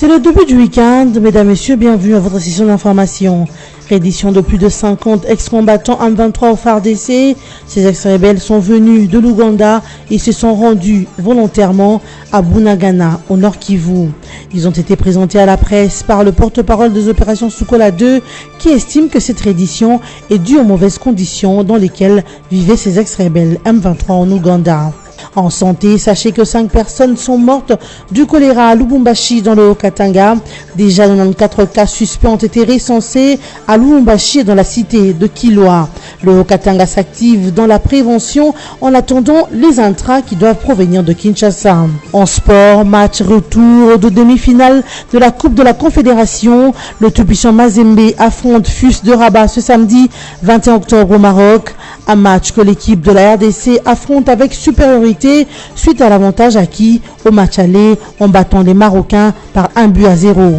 C'est le début du week-end, mesdames, messieurs, bienvenue à votre session d'information. Réédition de plus de 50 ex-combattants M23 au FARDC. Ces ex-rebelles sont venus de l'Ouganda et se sont rendus volontairement à Bunagana, au Nord Kivu. Ils ont été présentés à la presse par le porte-parole des opérations Sokola 2 qui estime que cette réédition est due aux mauvaises conditions dans lesquelles vivaient ces ex-rebelles M23 en Ouganda. En santé, sachez que 5 personnes sont mortes du choléra à Lubumbashi dans le Haut-Katanga. Déjà 94 cas suspects ont été recensés à Lubumbashi et dans la cité de Kilwa. Le Haut-Katanga s'active dans la prévention en attendant les intras qui doivent provenir de Kinshasa. En sport, match retour de demi-finale de la Coupe de la Confédération. Le tout-puissant Mazembe affronte FUS de Rabat ce samedi 21 octobre au Maroc. Un match que l'équipe de la RDC affronte avec supériorité suite à l'avantage acquis au match aller en battant les Marocains par 1-0.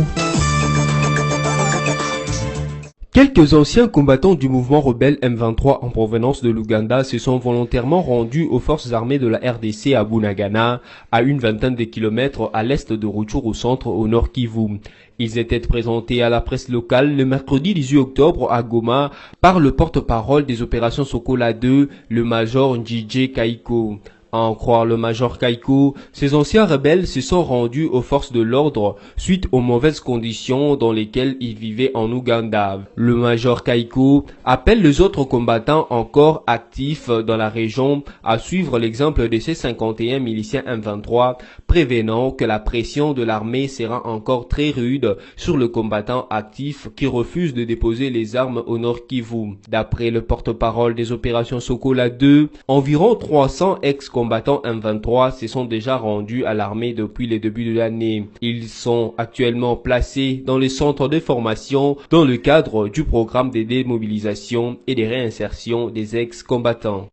Quelques anciens combattants du mouvement rebelle M23 en provenance de l'Ouganda se sont volontairement rendus aux forces armées de la RDC à Bunagana, à une vingtaine de kilomètres à l'est de Rutshuru au centre au nord Kivu. Ils étaient présentés à la presse locale le mercredi 18 octobre à Goma par le porte-parole des opérations Sokola 2, le major Njije Kaiko. À en croire le major Kaiko, ces anciens rebelles se sont rendus aux forces de l'ordre suite aux mauvaises conditions dans lesquelles ils vivaient en Ouganda. Le major Kaiko appelle les autres combattants encore actifs dans la région à suivre l'exemple de ces 51 miliciens M23, prévenant que la pression de l'armée sera encore très rude sur le combattant actif qui refuse de déposer les armes au Nord Kivu. D'après le porte-parole des opérations Sokola 2, environ 300 ex-combattants M23 se sont déjà rendus à l'armée depuis le début de l'année. Ils sont actuellement placés dans les centres de formation dans le cadre du programme de démobilisation et de réinsertion des ex-combattants.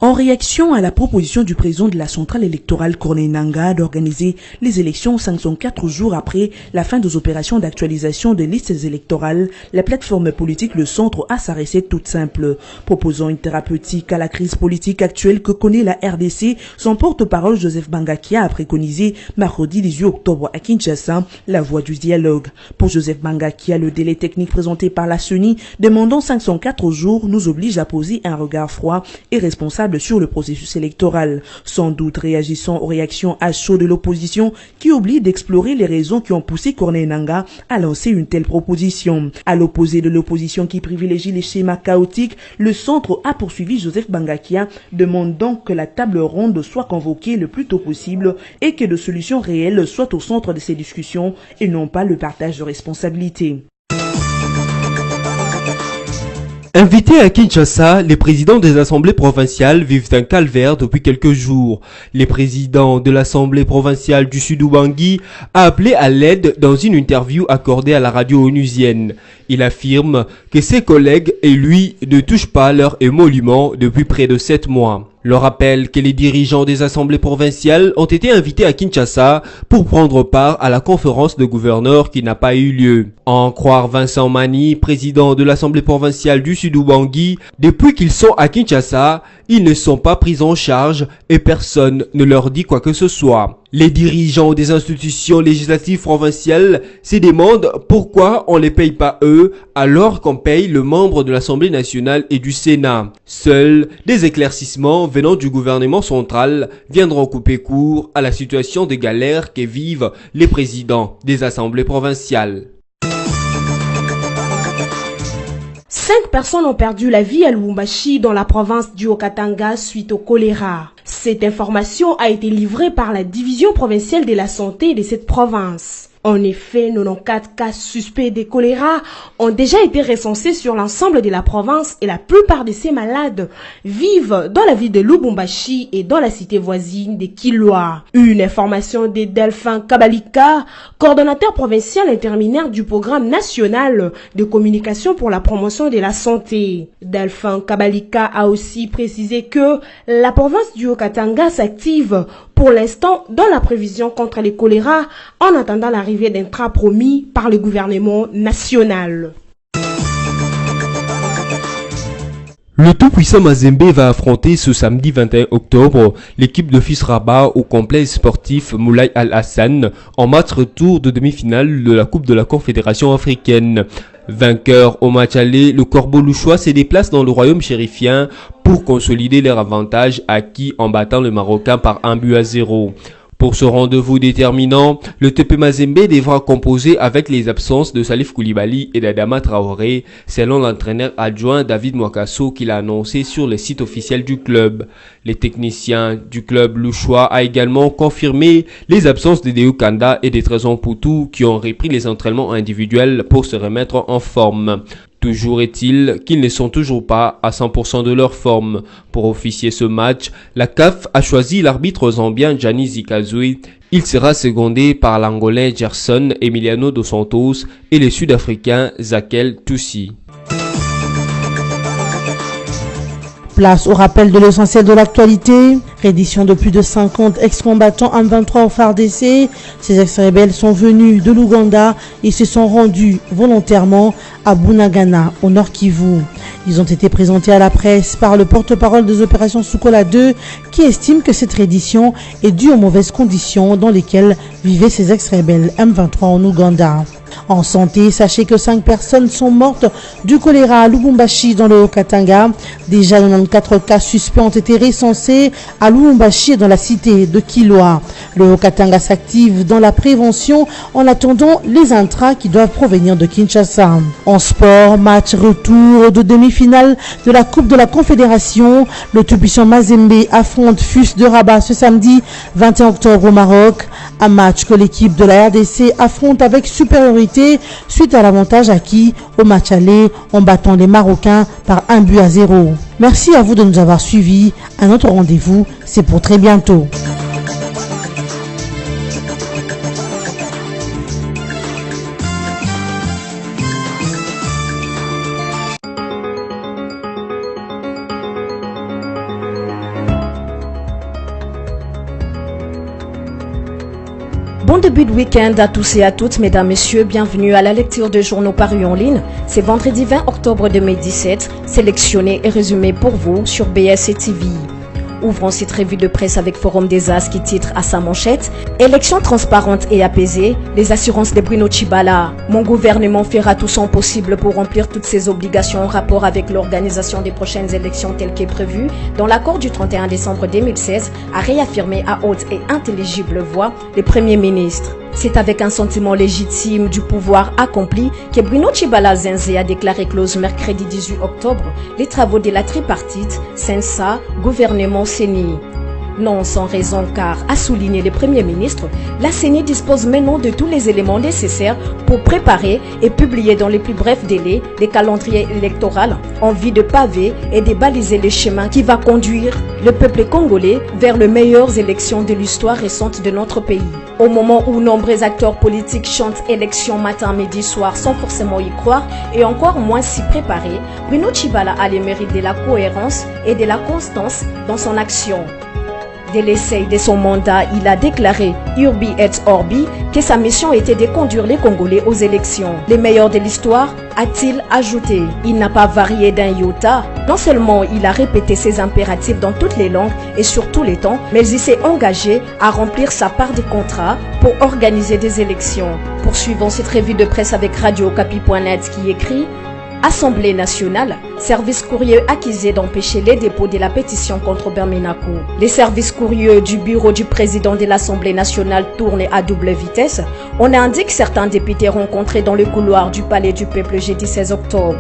En réaction à la proposition du président de la centrale électorale Corneille Nangaa d'organiser les élections 504 jours après la fin des opérations d'actualisation des listes électorales, la plateforme politique Le Centre a sa recette toute simple. Proposant une thérapeutique à la crise politique actuelle que connaît la RDC, son porte-parole Joseph Bangakia a préconisé mercredi 18 octobre à Kinshasa la voie du dialogue. Pour Joseph Bangakia, le délai technique présenté par la CENI demandant 504 jours nous oblige à poser un regard froid et responsable sur le processus électoral, sans doute réagissant aux réactions à chaud de l'opposition qui oublie d'explorer les raisons qui ont poussé Corneille Nangaa à lancer une telle proposition. À l'opposé de l'opposition qui privilégie les schémas chaotiques, le centre a poursuivi Joseph Bangakia, demandant que la table ronde soit convoquée le plus tôt possible et que de solutions réelles soient au centre de ces discussions et non pas le partage de responsabilités. Invités à Kinshasa, les présidents des assemblées provinciales vivent un calvaire depuis quelques jours. Le président de l'assemblée provinciale du Sud-Ubangi a appelé à l'aide dans une interview accordée à la radio onusienne. Il affirme que ses collègues et lui ne touchent pas leurs émoluments depuis près de 7 mois. Le rappelle que les dirigeants des assemblées provinciales ont été invités à Kinshasa pour prendre part à la conférence de gouverneurs qui n'a pas eu lieu. À en croire Vincent Mani, président de l'assemblée provinciale du Sud-Ubangi, depuis qu'ils sont à Kinshasa, ils ne sont pas pris en charge et personne ne leur dit quoi que ce soit. Les dirigeants des institutions législatives provinciales se demandent pourquoi on ne les paye pas eux alors qu'on paye le membre de l'Assemblée nationale et du Sénat. Seuls des éclaircissements venant du gouvernement central viendront couper court à la situation de galère que vivent les présidents des assemblées provinciales. 5 personnes ont perdu la vie à Lubumbashi dans la province du Haut-Katanga suite au choléra. Cette information a été livrée par la division provinciale de la santé de cette province. En effet, 94 cas suspects de choléra ont déjà été recensés sur l'ensemble de la province et la plupart de ces malades vivent dans la ville de Lubumbashi et dans la cité voisine de Kilwa. Une information de Delphin Kabalika, coordonnateur provincial interminaire du programme national de communication pour la promotion de la santé. Delphin Kabalika a aussi précisé que la province du Haut-Katanga s'active pour l'instant dans la prévision contre le choléra en attendant l'arrivée d'intrants promis par le gouvernement national. Le tout-puissant Mazembe va affronter ce samedi 21 octobre l'équipe de FUS Rabat au complexe sportif Moulay Al-Hassan en match retour de demi-finale de la Coupe de la Confédération africaine. Vainqueur au match aller, le Corbeau Louchois se déplace dans le royaume chérifien pour consolider leur avantage acquis en battant le Marocain par 1-0. Pour ce rendez-vous déterminant, le TP Mazembe devra composer avec les absences de Salif Koulibaly et d'Adama Traoré, selon l'entraîneur adjoint David Mwakasso qui l'a annoncé sur le site officiel du club. Les techniciens du club louchois a également confirmé les absences de Deo Kanda et de Trésor Poutou qui ont repris les entraînements individuels pour se remettre en forme. Toujours est-il qu'ils ne sont toujours pas à 100% de leur forme. Pour officier ce match, la CAF a choisi l'arbitre zambien Gianni Zikazui. Il sera secondé par l'Angolais Gerson Emiliano dos Santos et le Sud-Africain Zakel Toussi. Place au rappel de l'essentiel de l'actualité. Reddition de plus de 50 ex-combattants M23 au FARDC. Ces ex-rebelles sont venus de l'Ouganda et se sont rendus volontairement à Bunagana, au Nord Kivu. Ils ont été présentés à la presse par le porte-parole des opérations Sukola 2 qui estime que cette reddition est due aux mauvaises conditions dans lesquelles vivaient ces ex-rebelles M23 en Ouganda. En santé, sachez que 5 personnes sont mortes du choléra à Lubumbashi dans le Haut-Katanga. Déjà 94 cas suspects ont été recensés à Lubumbashi et dans la cité de Kilwa. Le Haut-Katanga s'active dans la prévention en attendant les intrants qui doivent provenir de Kinshasa. En sport, match retour de demi-finale de la Coupe de la Confédération. Le tout-puissant Mazembe affronte FUS de Rabat ce samedi 21 octobre au Maroc. Un match que l'équipe de la RDC affronte avec supériorité suite à l'avantage acquis au match aller en battant les Marocains par 1-0. Merci à vous de nous avoir suivis. À notre rendez-vous, c'est pour très bientôt. Bon début de week-end à tous et à toutes, mesdames, messieurs, bienvenue à la lecture de journaux parus en ligne. C'est vendredi 20 octobre 2017, sélectionné et résumé pour vous sur BSC TV. Ouvrons cette revue de presse avec Forum des As qui titre à sa manchette « Élections transparentes et apaisées, les assurances de Bruno Tshibala. Mon gouvernement fera tout son possible pour remplir toutes ses obligations en rapport avec l'organisation des prochaines élections telles qu'est prévu dans l'accord du 31 décembre 2016 » a réaffirmé à haute et intelligible voix le Premier ministre. C'est avec un sentiment légitime du pouvoir accompli que Bruno Tshibala Zenze a déclaré close mercredi 18 octobre les travaux de la tripartite Sensa, gouvernement CENI. Non sans raison car, a souligné le Premier ministre, la CENI dispose maintenant de tous les éléments nécessaires pour préparer et publier dans les plus brefs délais les calendriers électoraux en vue de paver et de baliser le chemin qui va conduire le peuple congolais vers les meilleures élections de l'histoire récente de notre pays. Au moment où nombreux acteurs politiques chantent élections matin, midi, soir sans forcément y croire et encore moins s'y préparer, Bruno Tshibala a le mérite de la cohérence et de la constance dans son action. Dès l'essai de son mandat, il a déclaré Urbi et Orbi que sa mission était de conduire les Congolais aux élections. Les meilleurs de l'histoire, a-t-il ajouté. Il n'a pas varié d'un iota. Non seulement il a répété ses impératifs dans toutes les langues et sur tous les temps, mais il s'est engagé à remplir sa part des contrats pour organiser des élections. Poursuivons cette revue de presse avec radiocapi.net qui écrit Assemblée nationale, service courrier accusé d'empêcher les dépôts de la pétition contre Berminakou. Les services courriers du bureau du président de l'Assemblée nationale tournent à double vitesse. On indique certains députés rencontrés dans le couloir du Palais du Peuple jeudi 16 octobre.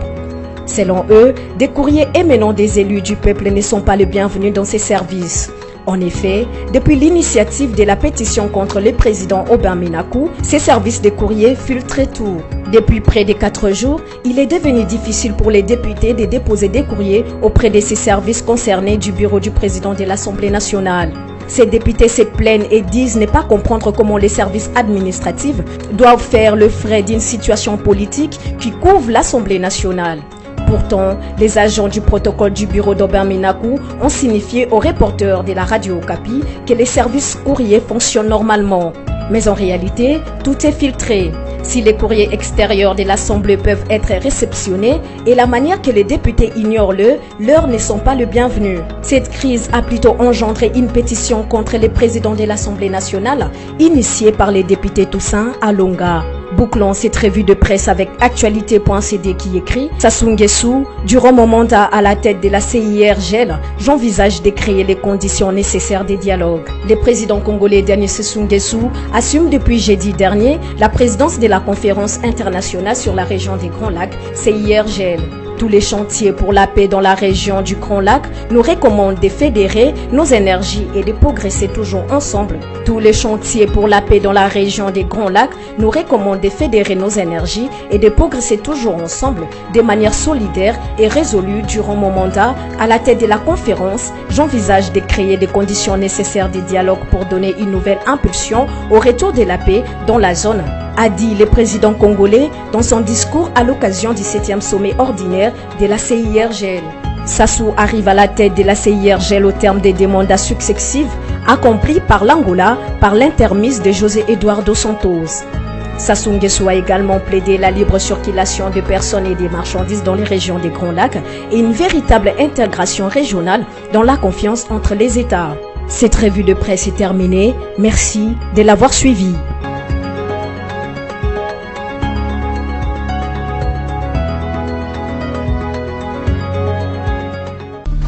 Selon eux, des courriers émanant des élus du peuple ne sont pas les bienvenus dans ces services. En effet, depuis l'initiative de la pétition contre le président Aubin Minakou, ces services de courrier filtrent tout. Depuis près de 4 jours, il est devenu difficile pour les députés de déposer des courriers auprès de ces services concernés du bureau du président de l'Assemblée nationale. Ces députés se plaignent et disent ne pas comprendre comment les services administratifs doivent faire le frais d'une situation politique qui couvre l'Assemblée nationale. Pourtant, les agents du protocole du bureau d'Aubin Minakou ont signifié aux reporters de la radio Okapi que les services courriers fonctionnent normalement. Mais en réalité, tout est filtré. Si les courriers extérieurs de l'Assemblée peuvent être réceptionnés et la manière que les députés ignorent leurs ne sont pas le bienvenu. Cette crise a plutôt engendré une pétition contre les présidents de l'Assemblée nationale, initiée par les députés Toussaint Alonga. Bouclons cette revue de presse avec actualité.cd qui écrit « Sassou Nguesso, durant mon mandat à la tête de la CIRGL, j'envisage de créer les conditions nécessaires des dialogues. » Le président congolais Denis Sassou Nguesso assume depuis jeudi dernier la présidence de la conférence internationale sur la région des Grands Lacs, CIRGL. Tous les chantiers pour la paix dans la région du Grand Lac nous recommandent de fédérer nos énergies et de progresser toujours ensemble. Tous les chantiers pour la paix dans la région des Grands Lacs nous recommandent de fédérer nos énergies et de progresser toujours ensemble de manière solidaire et résolue durant mon mandat à la tête de la conférence. J'envisage de créer les conditions nécessaires des dialogues pour donner une nouvelle impulsion au retour de la paix dans la zone, a dit le président congolais dans son discours à l'occasion du 7e sommet ordinaire de la CIRGL. Sassou arrive à la tête de la CIRGL au terme des demandes successives accomplies par l'Angola par l'intermise de José Eduardo Santos. Sassou Nguesso a également plaidé la libre circulation de personnes et des marchandises dans les régions des Grands Lacs et une véritable intégration régionale dans la confiance entre les États. Cette revue de presse est terminée. Merci de l'avoir suivie.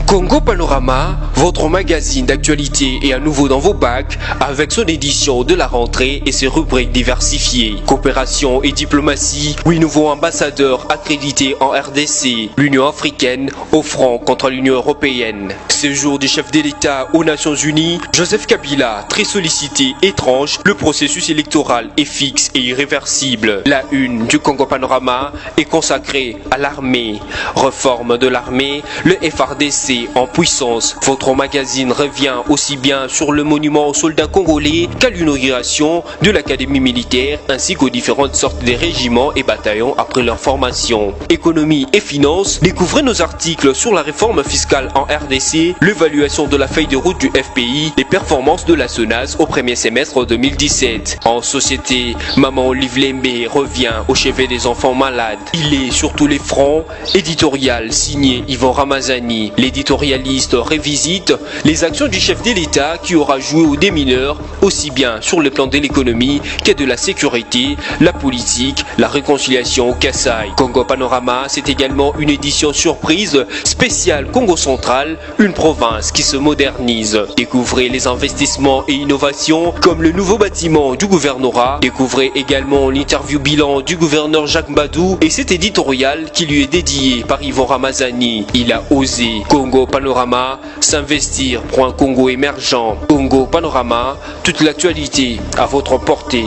Congo Panorama, votre magazine d'actualité est à nouveau dans vos bacs avec son édition de la rentrée et ses rubriques diversifiées. Coopération et diplomatie, 8 nouveaux ambassadeurs accrédités en RDC, l'Union africaine au front contre l'Union européenne. Séjour du chef de l'État aux Nations Unies, Joseph Kabila, très sollicité, étrange, le processus électoral est fixe et irréversible. La une du Congo Panorama est consacrée à l'armée. Réforme de l'armée, le FARDC en puissance. Votre magazine revient aussi bien sur le monument aux soldats congolais qu'à l'inauguration de l'académie militaire ainsi qu'aux différentes sortes de régiments et bataillons après leur formation. Économie et finances, découvrez nos articles sur la réforme fiscale en RDC, l'évaluation de la feuille de route du FPI, les performances de la SONAS au premier semestre 2017. En société, Maman Olive Lembe revient au chevet des enfants malades. Il est sur tous les fronts. Éditorial signé Yvon Ramazani. L'éditorialiste révisite les actions du chef de l'État qui aura joué aux démineurs aussi bien sur le plan de l'économie que de la sécurité, la politique, la réconciliation au Kassai. Congo Panorama, c'est également une édition surprise spéciale Congo Central, une province qui se modernise. Découvrez les investissements et innovations comme le nouveau bâtiment du gouvernorat. Découvrez également l'interview bilan du gouverneur Jacques Mbadou et cet éditorial qui lui est dédié par Yvon Ramazani. Il a osé. Congo Panorama, s'investir pour un Congo émergent. Congo Panorama, toute l'actualité à votre portée.